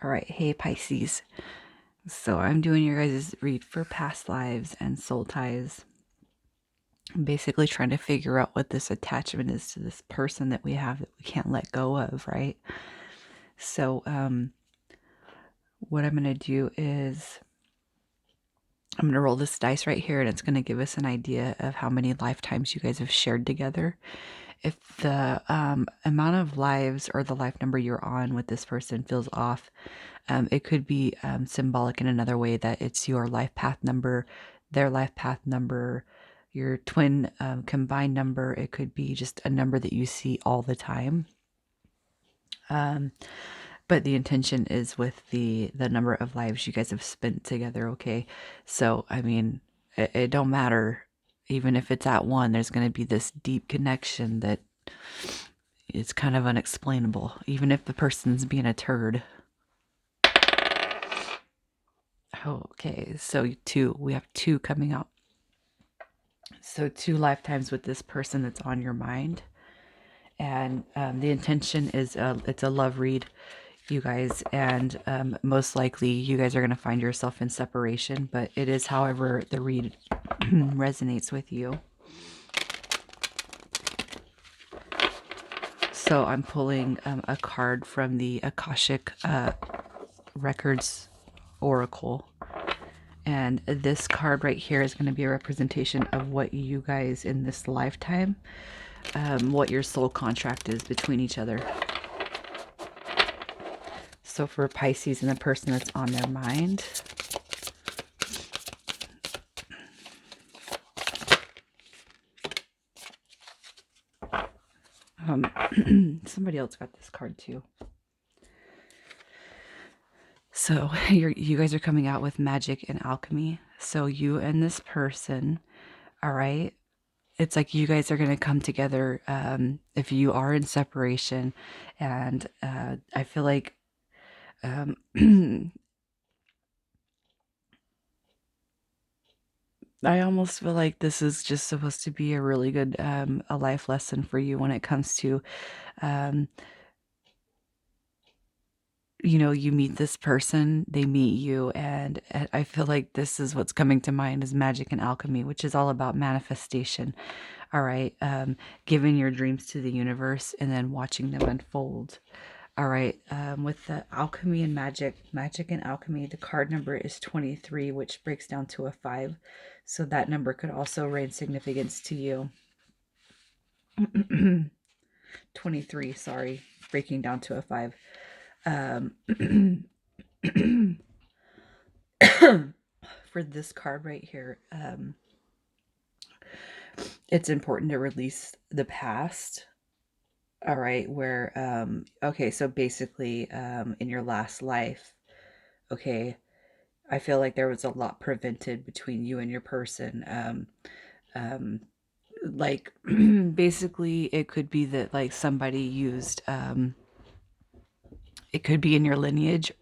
All right, hey Pisces. So I'm doing your guys' read for past lives and soul ties. I'm basically trying to figure out what this attachment is to this person that we have that we can't let go of, right? So what I'm going to do is I'm going to roll this dice right here, and it's going to give us an idea of how many lifetimes you guys have shared together. If the amount of lives or the life number you're on with this person feels off, it could be symbolic in another way, that it's your life path number, their life path number, your twin combined number. It could be just a number that you see all the time. But the intention is with the number of lives you guys have spent together, okay? So, I mean, it don't matter. Even if it's at one, there's going to be this deep connection that is kind of unexplainable, even if the person's being a turd. Okay, so we have two coming out. So 2 lifetimes with this person that's on your mind. And the intention is it's a love read, you guys, and most likely you guys are going to find yourself in separation, but it is however the read resonates with you. So I'm pulling a card from the Akashic Records Oracle. And this card right here is going to be a representation of what you guys in this lifetime, what your soul contract is between each other. So for Pisces and the person that's on their mind, somebody else got this card too. So you guys are coming out with magic and alchemy. So you and this person, all right, it's like you guys are going to come together if you are in separation. And I feel like I almost feel like this is just supposed to be a really good a life lesson for you when it comes to you know, you meet this person, they meet you, and I feel like this is what's coming to mind is magic and alchemy, which is all about manifestation. All right, giving your dreams to the universe and then watching them unfold. All right, with the alchemy and magic and alchemy, the card number is 23, which breaks down to a 5. So that number could also reign significance to you. 23, sorry, breaking down to a 5. For this card right here, it's important to release the past. All right, where okay, so basically in your last life, okay, I feel like there was a lot prevented between you and your person. Like basically it could be that like somebody used it could be in your lineage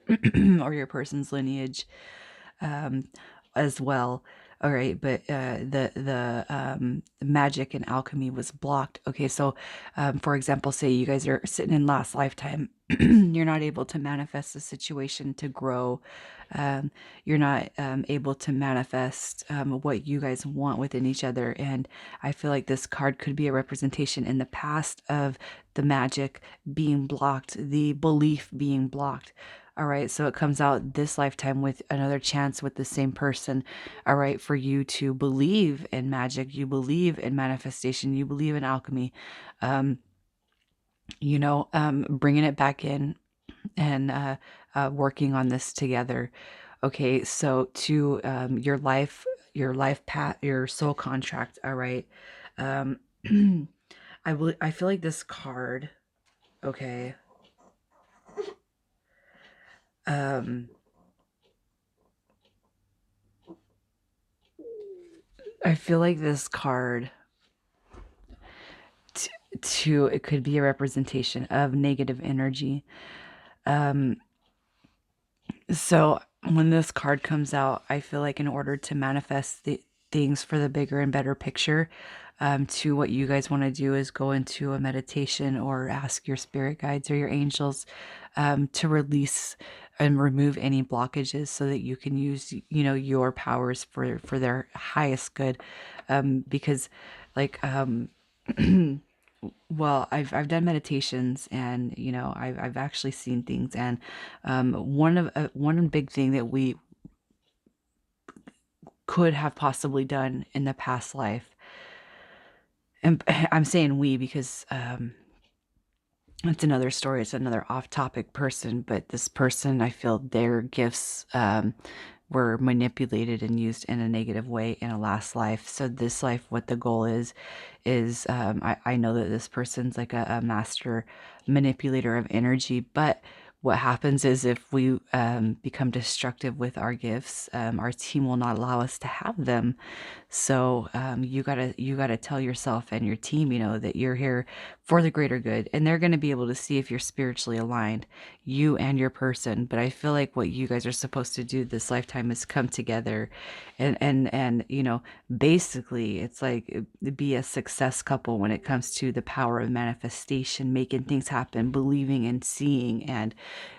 or your person's lineage as well. All right, but the magic and alchemy was blocked. Okay, so for example, say you guys are sitting in last lifetime, you're not able to manifest the situation to grow. You're not able to manifest what you guys want within each other. And I feel like this card could be a representation in the past of the magic being blocked, the belief being blocked. All right, so it comes out this lifetime with another chance with the same person. All right, for you to believe in magic, you believe in manifestation, you believe in alchemy. You know, bringing it back in and working on this together. Okay, so to your life path, your soul contract. All right, I feel like this card. Okay. I feel like this card to it could be a representation of negative energy. So when this card comes out, I feel like in order to manifest the things for the bigger and better picture, to what you guys want to do is go into a meditation or ask your spirit guides or your angels to release and remove any blockages so that you can use, your powers for their highest good. Because like, well, I've done meditations, and I've actually seen things, and one big thing that we could have possibly done in the past life, and I'm saying we because it's another story. It's another off-topic person, but this person, I feel their gifts were manipulated and used in a negative way in a last life. So this life, what the goal is I know that this person's like a master manipulator of energy, but what happens is if we become destructive with our gifts, our team will not allow us to have them. So you gotta tell yourself and your team, that you're here for the greater good, and they're going to be able to see if you're spiritually aligned, you and your person. But I feel like what you guys are supposed to do this lifetime is come together, and basically it's like be a success couple when it comes to the power of manifestation, making things happen, believing and seeing, and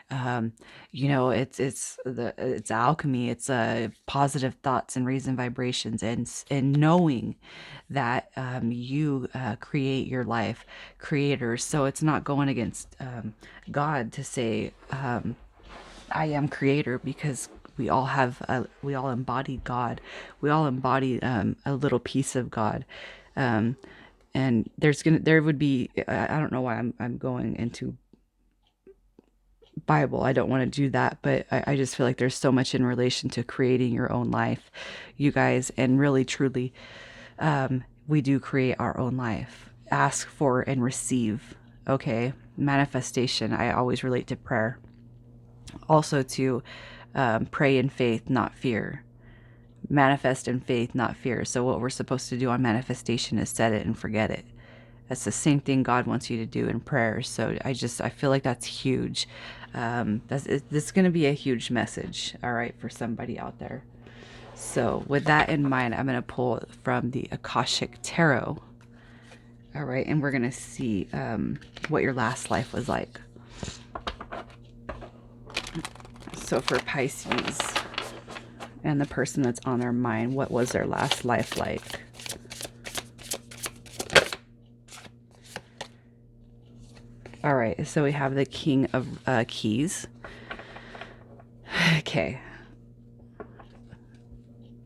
um, it's alchemy. It's positive thoughts and raising vibrations, and knowing that you create your life, creators. So it's not going against God to say I am creator, because we all embody God. We all embody a little piece of God. Um, and there would be, I don't know why I'm going into Bible. I don't want to do that, but I just feel like there's so much in relation to creating your own life, you guys, and really truly, we do create our own life. Ask for and receive. Okay, manifestation. I always relate to prayer. Also to pray in faith, not fear. Manifest in faith, not fear. So what we're supposed to do on manifestation is set it and forget it. That's the same thing God wants you to do in prayer. So I feel like that's huge. This is going to be a huge message, all right, for somebody out there. So with that in mind, I'm going to pull from the Akashic Tarot. All right, and we're going to see what your last life was like. So for Pisces and the person that's on their mind, what was their last life like? All right, so we have the King of Keys. Okay.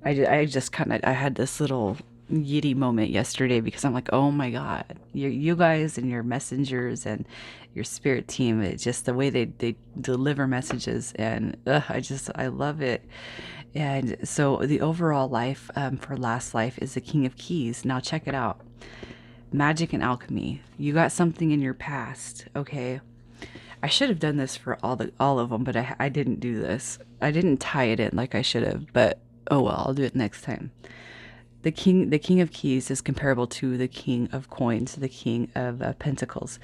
I just kind of, I had this little yitty moment yesterday because I'm like, oh my God, you guys and your messengers and your spirit team, it's just the way they deliver messages, and I love it. And so the overall life for last life is the King of Keys. Now check it out. Magic and alchemy. You got something in your past, okay? I should have done this for all of them, but I didn't do this. I didn't tie it in like I should have, but oh well, I'll do it next time. The king of keys is comparable to the king of coins, the king of pentacles.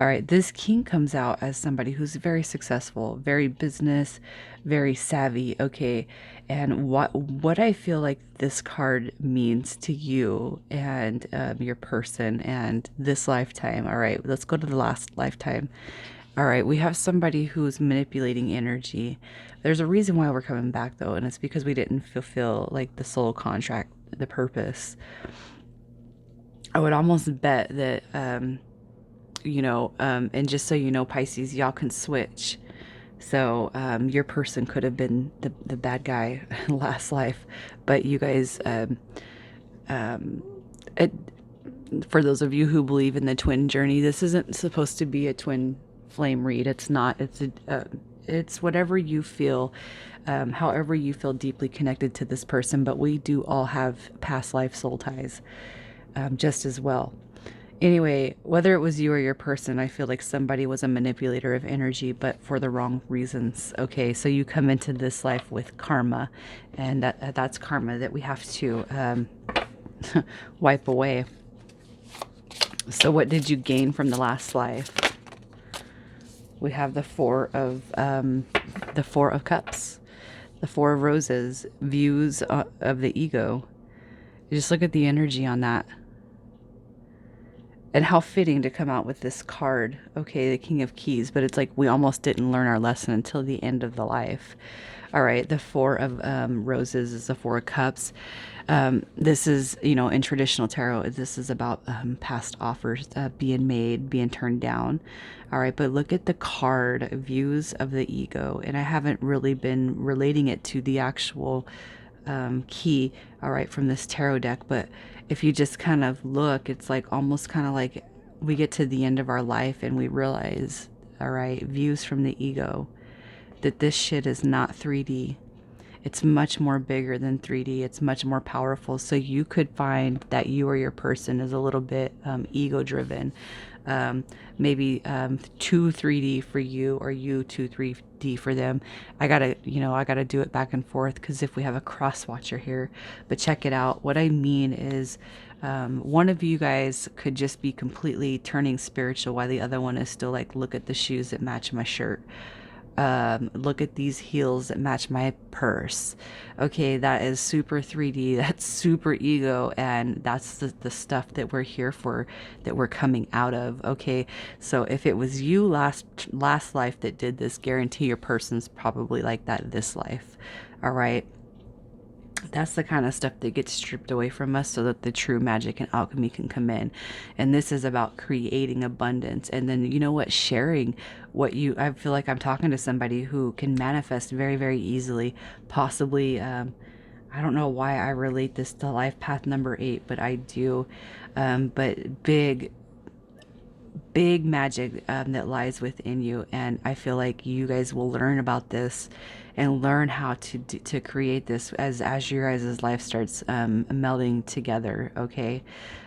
All right, this king comes out as somebody who's very successful, very business, very savvy. Okay, and what I feel like this card means to you and your person and this lifetime. All right, let's go to the last lifetime. All right, we have somebody who's manipulating energy. There's a reason why we're coming back though, and it's because we didn't fulfill like the soul contract, the purpose. I would almost bet that, and just so you know, Pisces, y'all can switch. So your person could have been the bad guy last life, but you guys, it, for those of you who believe in the twin journey, this isn't supposed to be a twin flame read. It's not. It's whatever you feel, however you feel deeply connected to this person. But we do all have past life soul ties, just as well. Anyway, whether it was you or your person, I feel like somebody was a manipulator of energy, but for the wrong reasons. Okay, so you come into this life with karma, and that's karma that we have to wipe away. So what did you gain from the last life? We have the Four of Cups, the Four of Roses, views of the ego. Just look at the energy on that. And how fitting to come out with this card, okay, the King of Keys, but it's like we almost didn't learn our lesson until the end of the life. All right, the Four of Roses is the Four of Cups. This is, in traditional tarot, this is about past offers being made, being turned down. All right, but look at the card, Views of the Ego. And I haven't really been relating it to the actual key, all right, from this tarot deck. But if you just kind of look, it's like almost kind of like we get to the end of our life and we realize, all right, views from the ego, that this shit is not 3D. It's much more bigger than 3D. It's much more powerful. So you could find that you or your person is a little bit ego driven. Maybe too 3D for you, or you too 3D for them. I gotta do it back and forth because if we have a cross watcher here, but check it out. What I mean is, one of you guys could just be completely turning spiritual while the other one is still like, look at the shoes that match my shirt. Look at these heels that match my purse. Okay, that is super 3D, that's super ego, and that's the stuff that we're here for, that we're coming out of. Okay, so if it was you last life that did this, guarantee your person's probably like that this life. All right, that's the kind of stuff that gets stripped away from us so that the true magic and alchemy can come in. And this is about creating abundance. And then, you know what, sharing what I feel like I'm talking to somebody who can manifest very, very easily. Possibly, I don't know why I relate this to life path number 8, but I do. But big magic that lies within you, and I feel like you guys will learn about this and learn how to create this as your guys' life starts melding together. Okay,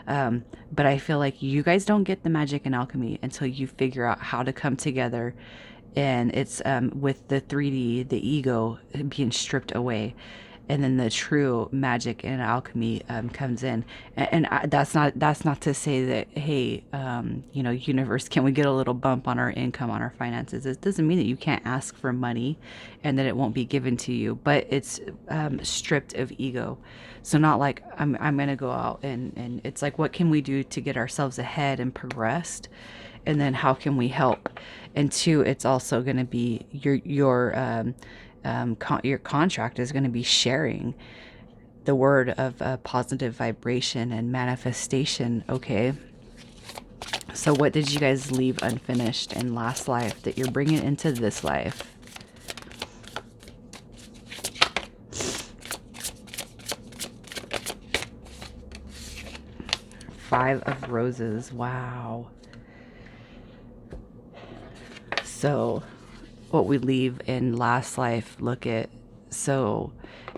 but I feel like you guys don't get the magic and alchemy until you figure out how to come together, and it's with the 3D, the ego being stripped away, and then the true magic and alchemy comes in. That's not to say that, hey, universe, can we get a little bump on our income, on our finances? It doesn't mean that you can't ask for money and that it won't be given to you, but it's stripped of ego. So not like I'm gonna go out and it's like, what can we do to get ourselves ahead and progressed, and then how can we help? And two, it's also going to be your contract is going to be sharing the word of positive vibration and manifestation. Okay, so what did you guys leave unfinished in last life that you're bringing into this life? Five of Roses. Wow. So what we leave in last life, look at, so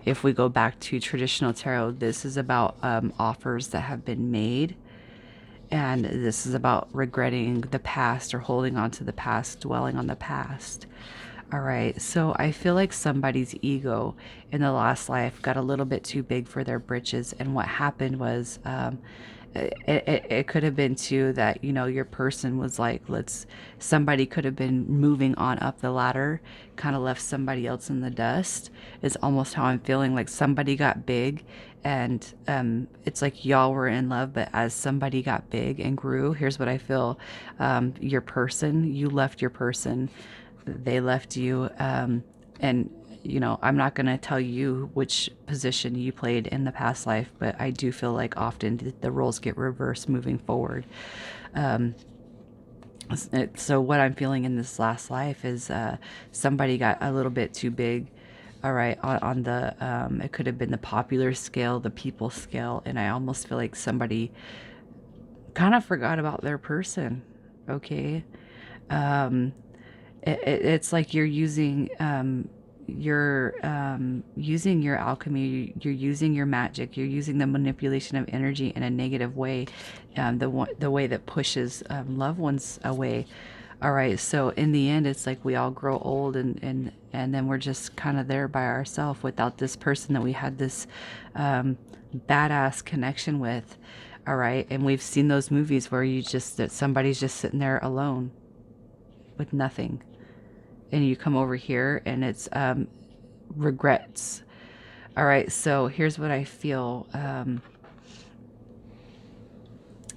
if we go back to traditional tarot, this is about offers that have been made, and this is about regretting the past or holding on to the past, dwelling on the past. All right, so I feel like somebody's ego in the last life got a little bit too big for their britches, and what happened was it could have been too that, your person was like, somebody could have been moving on up the ladder, kind of left somebody else in the dust, is almost how I'm feeling. Like somebody got big, and it's like y'all were in love, but as somebody got big and grew, here's what I feel. Your person, you left your person, they left you, and I'm not going to tell you which position you played in the past life, but I do feel like often the roles get reversed moving forward. So what I'm feeling in this last life is somebody got a little bit too big. All right, on the it could have been the popular scale, the people scale, and I almost feel like somebody kind of forgot about their person. Okay, it's like you're using your alchemy, you're using your magic, you're using the manipulation of energy in a negative way, the way that pushes loved ones away. All right, so in the end, it's like we all grow old, and then we're just kind of there by ourselves without this person that we had this badass connection with. All right, and we've seen those movies where that somebody's just sitting there alone with nothing, and you come over here and it's regrets. All right, so here's what I feel.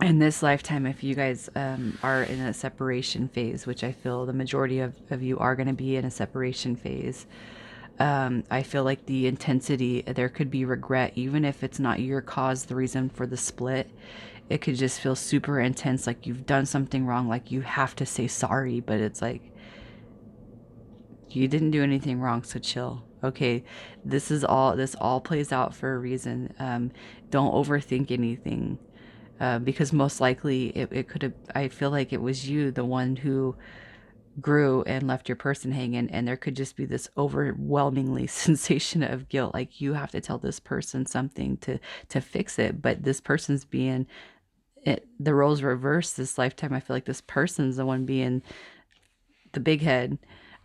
in this lifetime, if you guys are in a separation phase, which I feel the majority of you are going to be in a separation phase, I feel like the intensity, there could be regret, even if it's not your cause, the reason for the split. It could just feel super intense, like you've done something wrong, like you have to say sorry, but it's like, you didn't do anything wrong, so chill. Okay, this all plays out for a reason. Don't overthink anything, because most likely it could have. I feel like it was you, the one who grew and left your person hanging, and there could just be this overwhelmingly sensation of guilt, like you have to tell this person something to fix it, but this person's being the roles reversed this lifetime. I feel like this person's the one being the big head.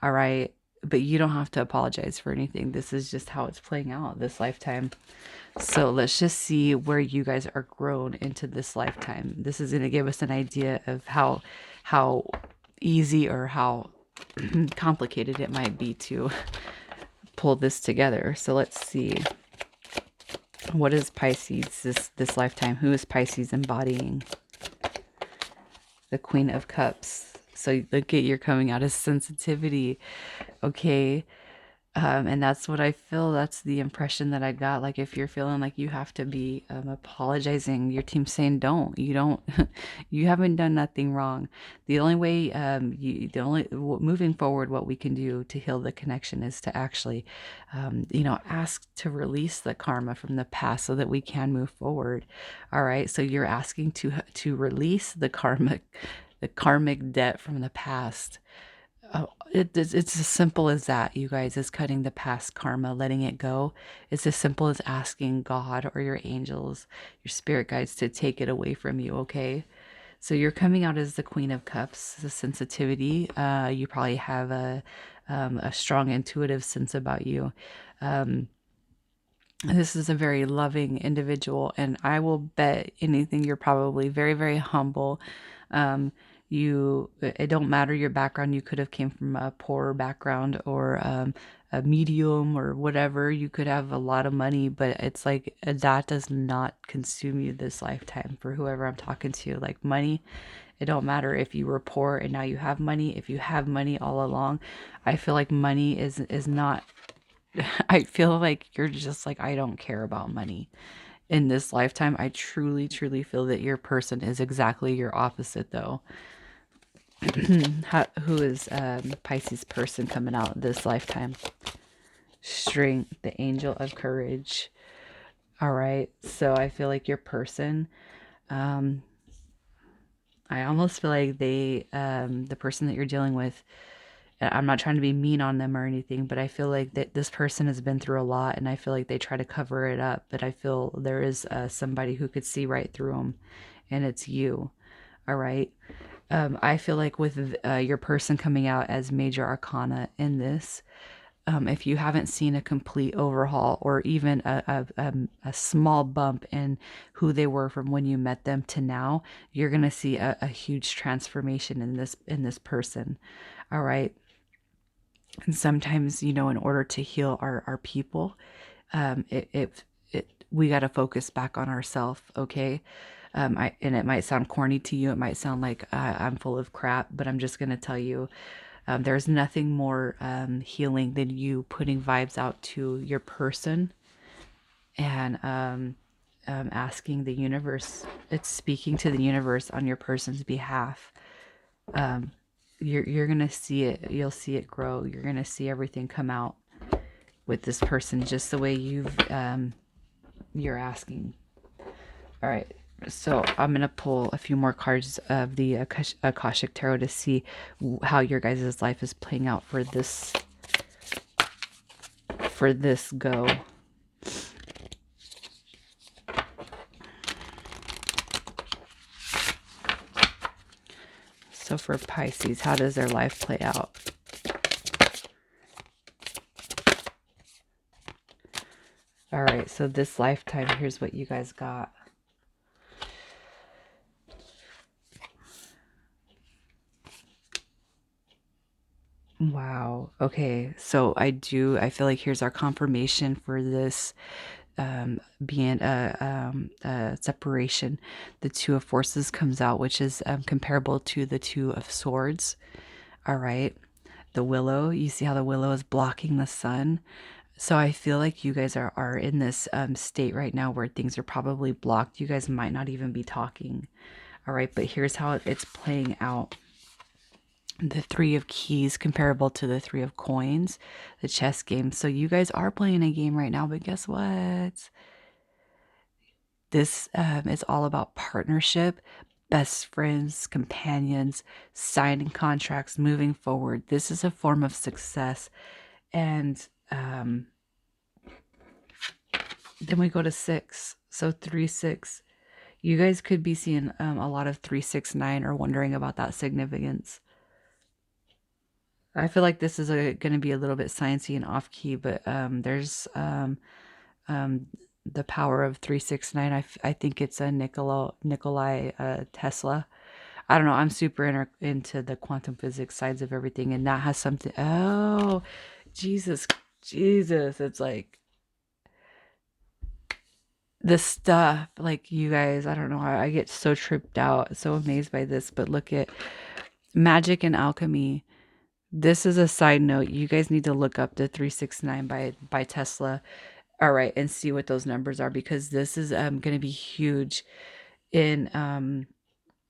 All right, but you don't have to apologize for anything. This is just how it's playing out this lifetime. So let's just see where you guys are grown into this lifetime. This is going to give us an idea of how easy or how complicated it might be to pull this together. So let's see. What is Pisces this lifetime? Who is Pisces embodying? The Queen of Cups. So look at, you're coming out of sensitivity. Okay. And that's what I feel. That's the impression that I got. Like, if you're feeling like you have to be apologizing, your team's saying don't. You don't. You haven't done nothing wrong. The only way, moving forward, what we can do to heal the connection is to actually, ask to release the karma from the past so that we can move forward. All right. So you're asking to release the karmic debt from the past. Oh, it's as simple as that, you guys, is cutting the past karma, letting it go. It's as simple as asking God or your angels, your spirit guides to take it away from you, okay? So you're coming out as the Queen of Cups, the sensitivity. You probably have a strong intuitive sense about you. Um, this is a very loving individual, and I will bet anything you're probably very, very humble. Um, it don't matter your background. You could have came from a poorer background or a medium or whatever. You could have a lot of money, but it's like that does not consume you this lifetime. For whoever I'm talking to, like money, it don't matter if you were poor and now you have money. If you have money all along, I feel like money is not. I feel like you're just like, I don't care about money. In this lifetime, I truly, truly feel that your person is exactly your opposite, though. Who is Pisces person coming out this lifetime? Strength, the angel of courage. All right. So I feel like your person, um, I almost feel like the person that you're dealing with, I'm not trying to be mean on them or anything, but I feel like that this person has been through a lot, and I feel like they try to cover it up, but I feel there is somebody who could see right through them, and it's you. All right. I feel like with your person coming out as major arcana in this, if you haven't seen a complete overhaul or even a small bump in who they were from when you met them to now, you're gonna see a huge transformation in this person. All right. And sometimes, in order to heal our people, we got to focus back on ourselves. Okay. And it might sound corny to you. It might sound like I'm full of crap, but I'm just going to tell you, there's nothing more healing than you putting vibes out to your person and asking the universe. It's speaking to the universe on your person's behalf. You're gonna see it. You'll see it grow. You're gonna see everything come out with this person just the way you're asking. All right. So I'm gonna pull a few more cards of the Akashic Tarot to see how your guys' life is playing out for this go. So for Pisces, how does their life play out? All right, so this lifetime, here's what you guys got. Wow. Okay, so I feel like here's our confirmation for this being a separation. The Two of Forces comes out, which is comparable to the Two of Swords. All right. The willow, you see how the willow is blocking the sun? So I feel like you guys are in this state right now where things are probably blocked. You guys might not even be talking. All right, but here's how it's playing out. The Three of Keys comparable to the Three of Coins, the chess game. So you guys are playing a game right now, but guess what? This is all about partnership, best friends, companions, signing contracts, moving forward. This is a form of success. And then we go to 6. So 3, 6. You guys could be seeing a lot of 3, 6, 9 or wondering about that significance. I feel like this is going to be a little bit sciencey and off key, but there's the power of 369. I think it's a Nikolai Tesla. I don't know. I'm super into the quantum physics sides of everything, and that has something. Oh, Jesus, Jesus! It's like the stuff. Like you guys, I don't know. I get so tripped out, so amazed by this. But look at magic and alchemy. This is a side note. You guys need to look up the 369 by Tesla. All right, and see what those numbers are, because this is going to be huge in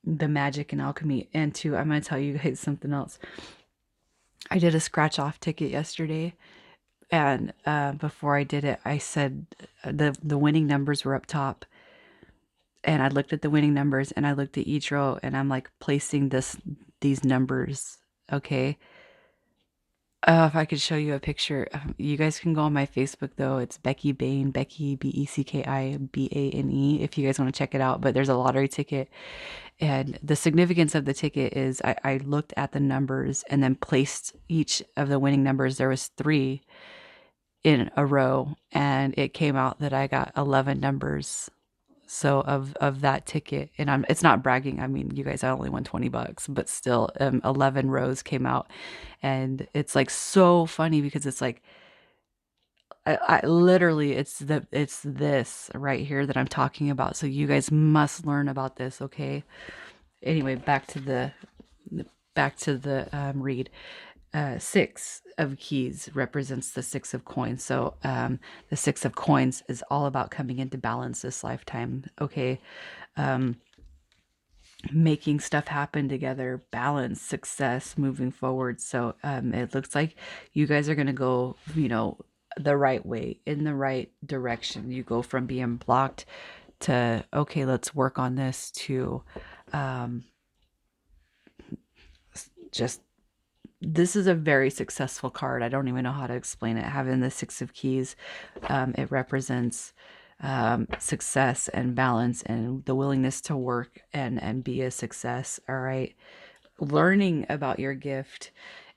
the magic and alchemy. And two, I'm going to tell you guys something else. I did a scratch off ticket yesterday, and before I did it, I said the winning numbers were up top, and I looked at the winning numbers, and I looked at each row, and I'm like placing these numbers. Okay. If I could show you a picture, you guys can go on my Facebook though. It's Becky Bane, Becky Beckibane. If you guys want to check it out, but there's a lottery ticket, and the significance of the ticket is I looked at the numbers and then placed each of the winning numbers. There was 3 in a row, and it came out that I got 11 numbers. So of that ticket, and it's not bragging. I mean, you guys, I only won $20, but still, 11 rows came out, and it's like so funny because it's like I literally it's this right here that I'm talking about. So you guys must learn about this, okay? Anyway, back to the read. 6 of keys represents the 6 of coins. So the 6 of coins is all about coming into balance this lifetime. Okay. Making stuff happen together, balance, success, moving forward. So it looks like you guys are going to go, the right way, in the right direction. You go from being blocked to, okay, let's work on this, to just, this is a very successful card. I don't even know how to explain it. Having the 6 of keys, it represents success and balance and the willingness to work and be a success. All right. Learning about your gift.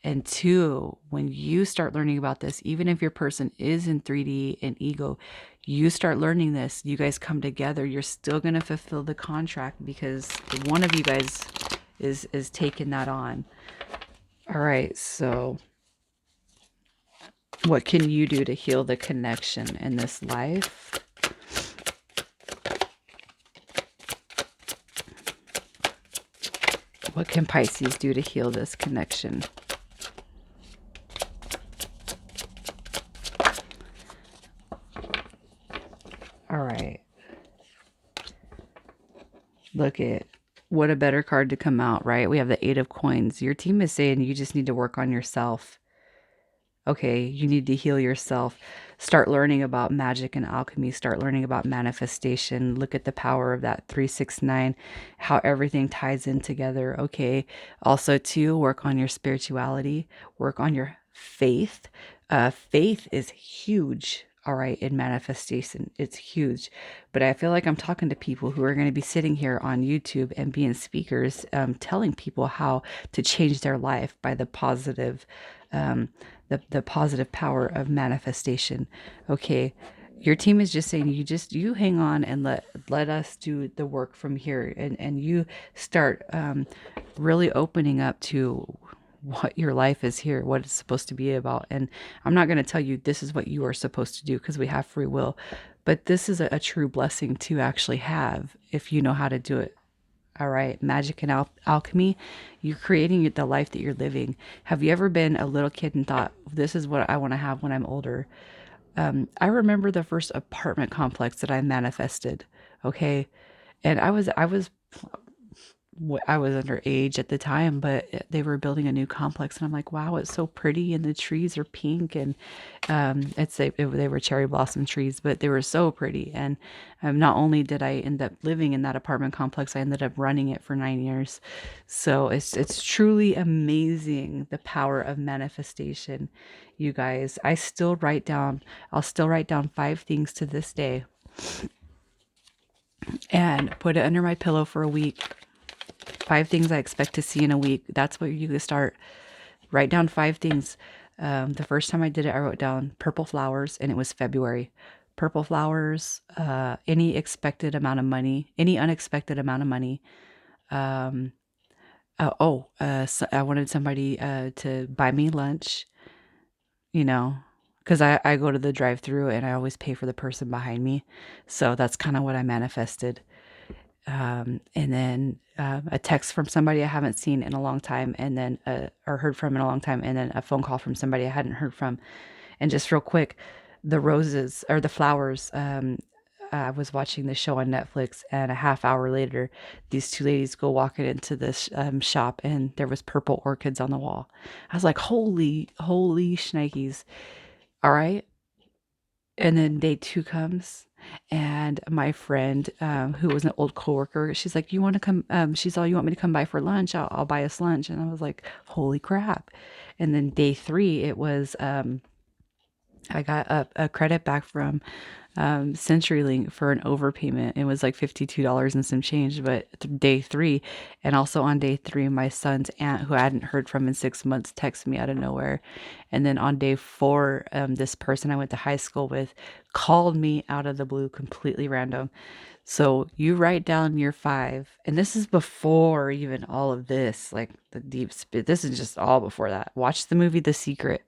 And 2, when you start learning about this, even if your person is in 3D and ego, you start learning this, you guys come together, you're still going to fulfill the contract because one of you guys is taking that on. All right, so what can you do to heal the connection in this life? What can Pisces do to heal this connection? All right. Look at what a better card to come out, right? We have the 8 of coins. Your team is saying you just need to work on yourself. Okay, you need to heal yourself. Start learning about magic and alchemy. Start learning about manifestation. Look at the power of that 369, how everything ties in together. Okay, also too, work on your spirituality. Work on your faith. Faith is huge. All right, in manifestation, it's huge. But I feel like I'm talking to people who are going to be sitting here on YouTube and being speakers, telling people how to change their life by the positive, the positive power of manifestation. Okay, your team is just saying you hang on and let us do the work from here, and you start really opening up to what your life is here, what it's supposed to be about. And I'm not going to tell you this is what you are supposed to do because we have free will, but this is a true blessing to actually have if you know how to do it. All right, magic and alchemy, you're creating the life that you're living. Have you ever been a little kid and thought, this is what I want to have when I'm older? I remember the first apartment complex that I manifested. Okay. And I was underage at the time, but they were building a new complex, and I'm like, wow, it's so pretty, and the trees are pink, and they were cherry blossom trees, but they were so pretty. And not only did I end up living in that apartment complex, I ended up running it for 9 years. So it's truly amazing the power of manifestation, you guys. I'll still write down 5 things to this day and put it under my pillow for a week. 5 things I expect to see in a week. That's what you can start. Write down 5 things. The first time I did it, I wrote down purple flowers, and it was February. Purple flowers, any expected amount of money, any unexpected amount of money. So I wanted somebody to buy me lunch, you know, because I go to the drive through and I always pay for the person behind me. So that's kind of what I manifested. And then a text from somebody I haven't seen in a long time, and then or heard from in a long time, and then a phone call from somebody I hadn't heard from. And just real quick, the roses or the flowers. I was watching the show on Netflix, and a half hour later, these 2 ladies go walking into this shop, and there was purple orchids on the wall. I was like, holy shnikes! All right. And then day 2 comes, and my friend, who was an old coworker, she's like, "You want to come?" She's all, "You want me to come by for lunch? I'll buy us lunch." And I was like, "Holy crap!" And then day 3, it was I got a credit back from CenturyLink for an overpayment. It was like $52 and some change, but day 3, and also on day 3, my son's aunt, who I hadn't heard from in 6 months, texted me out of nowhere. And then on day 4, this person I went to high school with called me out of the blue, completely random. So you write down your 5, and this is before even all of this, like the deep spit. This is just all before that. Watch the movie The Secret,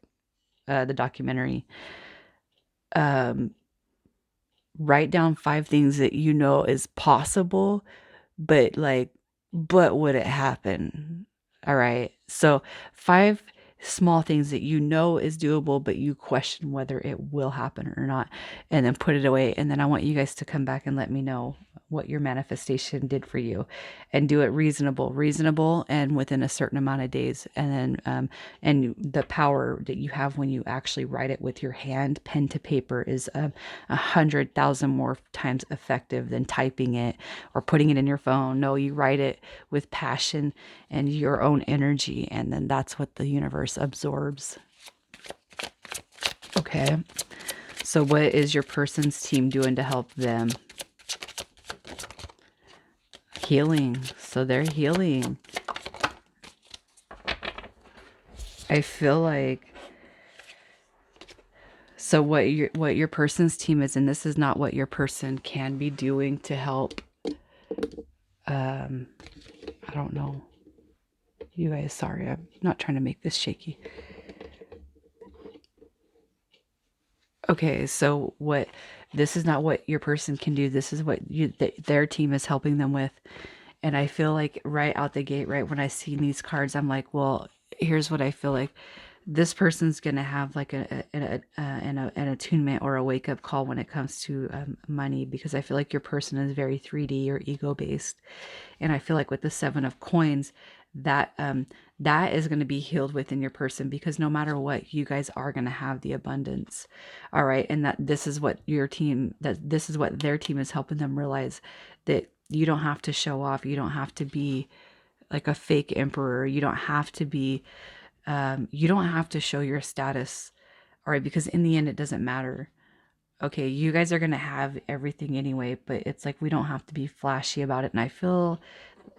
the documentary. Um, Write down 5 things that you know is possible, but but would it happen? All right. So 5 small things that you know is doable, but you question whether it will happen or not, and then put it away. And then I want you guys to come back and let me know what your manifestation did for you, and do it reasonable, and within a certain amount of days. And then, and the power that you have when you actually write it with your hand, pen to paper, is 100,000 more times effective than typing it or putting it in your phone. No, you write it with passion and your own energy, and then that's what the universe absorbs. Okay. So what is your person's team doing to help them? Healing. So they're healing. I feel like, so what your person's team is, and this is not what your person can be doing to help. I don't know. You guys, sorry, I'm not trying to make this shaky. Okay, so this is not what your person can do. This is what their team is helping them with. And I feel like right out the gate, right when I see these cards, I'm like, well, here's what I feel like. This person's going to have like an attunement or a wake up call when it comes to money, because I feel like your person is very 3D or ego based. And I feel like with the 7 of coins, that that is going to be healed within your person, because no matter what, you guys are going to have the abundance. All right. And that this is what this is what their team is helping them realize, that you don't have to show off. You don't have to be like a fake emperor. You don't have to be, you don't have to show your status. All right. Because in the end, it doesn't matter. Okay. You guys are going to have everything anyway, but it's like, we don't have to be flashy about it. And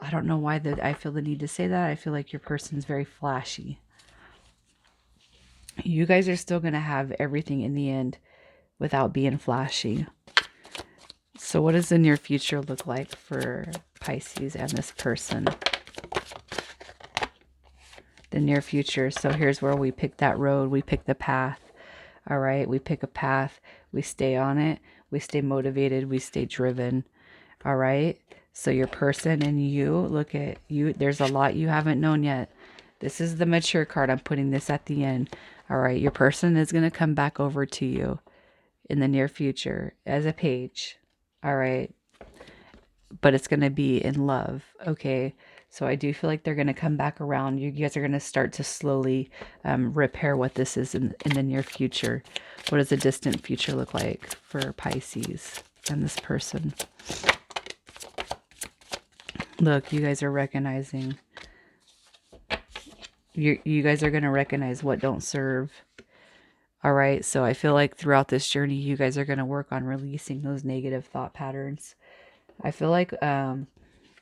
I don't know why I feel the need to say that. I feel like your person's very flashy. You guys are still going to have everything in the end without being flashy. So what does the near future look like for Pisces and this person? The near future. So here's where we pick that road. We pick the path. All right. We pick a path. We stay on it. We stay motivated. We stay driven. All right. So your person and you, look at you. There's a lot you haven't known yet. This is the mature card. I'm putting this at the end. All right. Your person is going to come back over to you in the near future as a page. All right. But it's going to be in love. Okay. So I do feel like they're going to come back around. You guys are going to start to slowly repair what this is in the near future. What does a distant future look like for Pisces and this person? Look, you guys are recognizing. You guys are going to recognize what don't serve. All right. So I feel like throughout this journey, you guys are going to work on releasing those negative thought patterns. I feel like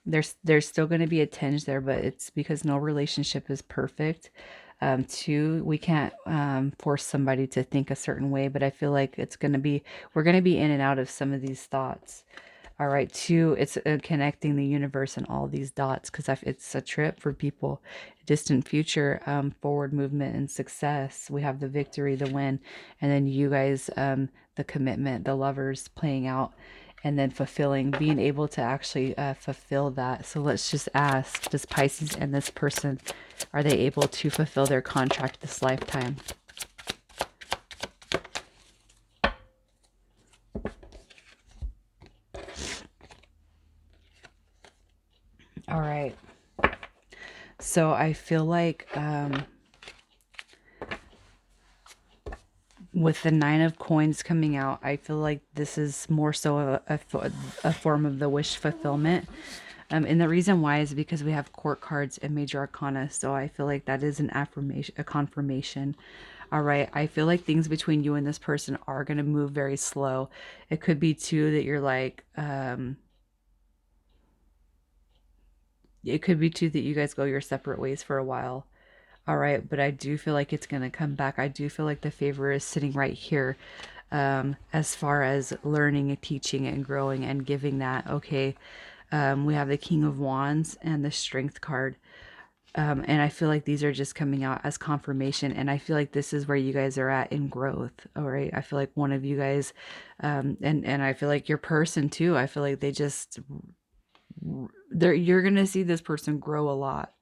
there's still going to be a tinge there, but it's because no relationship is perfect. Two, we can't force somebody to think a certain way, but I feel like we're going to be in and out of some of these thoughts. All right. Two, it's connecting the universe and all these dots because it's a trip for people. Distant future, forward movement and success. We have the victory, the win, and then you guys, the commitment, the lovers playing out, and then fulfilling, being able to actually fulfill that. So let's just ask, does Pisces and this person, are they able to fulfill their contract this lifetime? All right. So I feel like with the 9 of coins coming out, I feel like this is more so a form of the wish fulfillment. And the reason why is because we have court cards and major arcana. So I feel like that is an affirmation, a confirmation. All right. I feel like things between you and this person are going to move very slow. It could be too that you're like, it could be too that you guys go your separate ways for a while. All right. But I do feel like it's going to come back. I do feel like the favor is sitting right here. As far as learning and teaching and growing and giving that. Okay. We have the King of Wands and the Strength card. And I feel like these are just coming out as confirmation. And I feel like this is where you guys are at in growth. All right. I feel like one of you guys, and I feel like your person too. I feel like you're going to see this person grow a lot.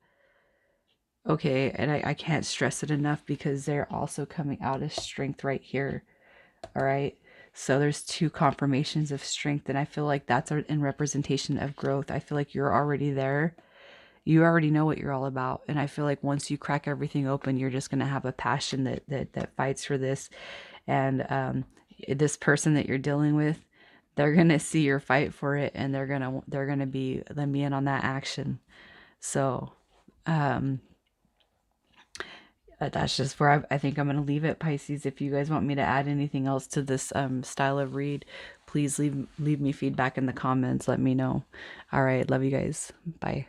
Okay. And I can't stress it enough because they're also coming out as strength right here. All right. So there's 2 confirmations of strength. And I feel like that's in representation of growth. I feel like you're already there. You already know what you're all about. And I feel like once you crack everything open, you're just going to have a passion that fights for this. And this person that you're dealing with, they're going to see your fight for it. And they're going to be letting me in on that action. So, that's just where I think I'm going to leave it, Pisces. If you guys want me to add anything else to this style of read, please leave me feedback in the comments. Let me know. All right. Love you guys. Bye.